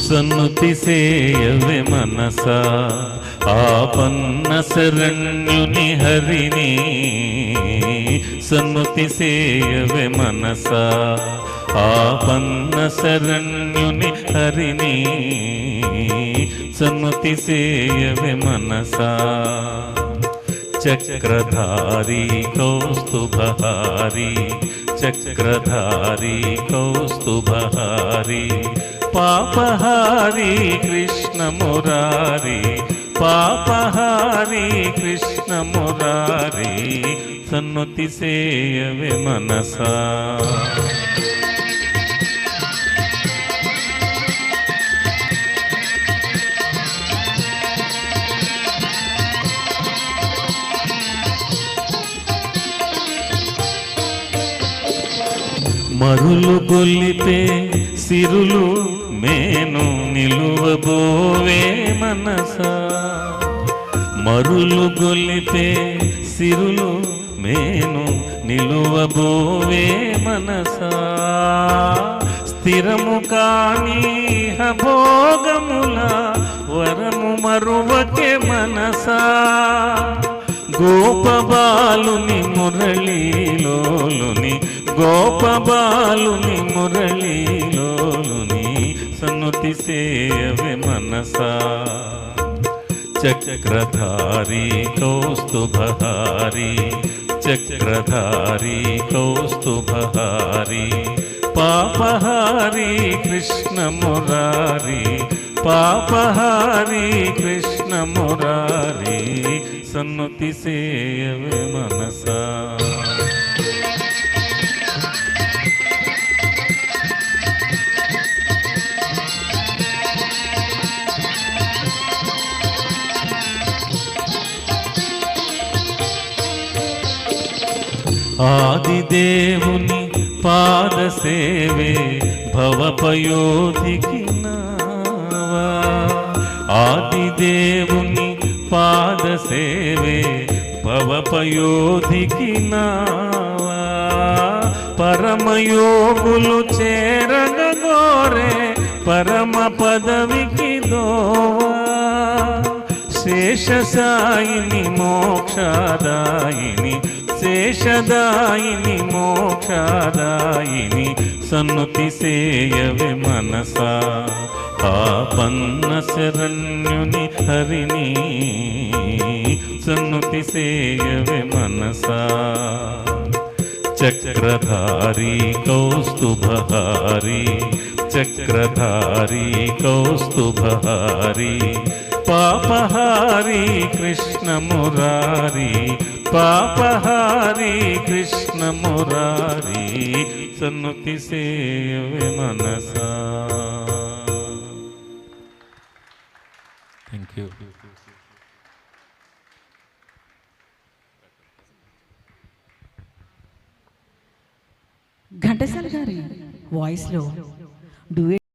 సన్నుతి సేయవే మనసా ఆపన్న శరణ్యుని హరిని సన్నుతి సేయవే మనసా ఆపన్న శరణ్యుని హరిని సన్నుతి సేయవే మనసా చక్రధారి కౌస్తుభహారి చక్రధారి కౌస్తుభహారి పాపహారి కృష్ణ మురారి పాపహారి కృష్ణ మురారి సన్నుతి సేయవే మనసా మరులు గొల్లిపే సిరులు మేను నిలువబోవే మనసా మరులు గొల్లిపే సిరులు మేను నిలువబోవే మనసా స్థిరము కాని భోగముల వరము మరువకే మనసా గోపబాలుని మురళీలోలుని గోపబాలుని మురళీలోలుని సన్నుతి సేయవే మనసా చక్రధారి కౌస్తుభహారి చక్రధారి కౌస్తుభహారి పాపహారి కృష్ణ మురారి పాపహారి కృష్ణ మురారి సన్నుతి సేయవే మనసా ఆదిదేవుని పాద సేవే భవపయోధికి నావా ఆదిదేవుని పాద సేవే భవపయోధికి నావా పరమయోగులు చేరగోరే పరమ పదవికి దోవా శేషసాయిని మోక్షదాయిని శేషదాయిని మోక్షదాయిని సన్నుతి సేయవే మనసా ఆపన్న శరణ్యుని హరిని సన్నుతి సేయవే మనసా చక్రధారి కౌస్తుభహారి చక్రధారి కౌస్తుభహారి పాపహారి కృష్ణ మురారి పాపహారి కృష్ణ మురారి సన్నుతి సేయవే మనసా థ్యాంక్ యూ. ఘంటసాల గారి వాయిస్లో డూయెట్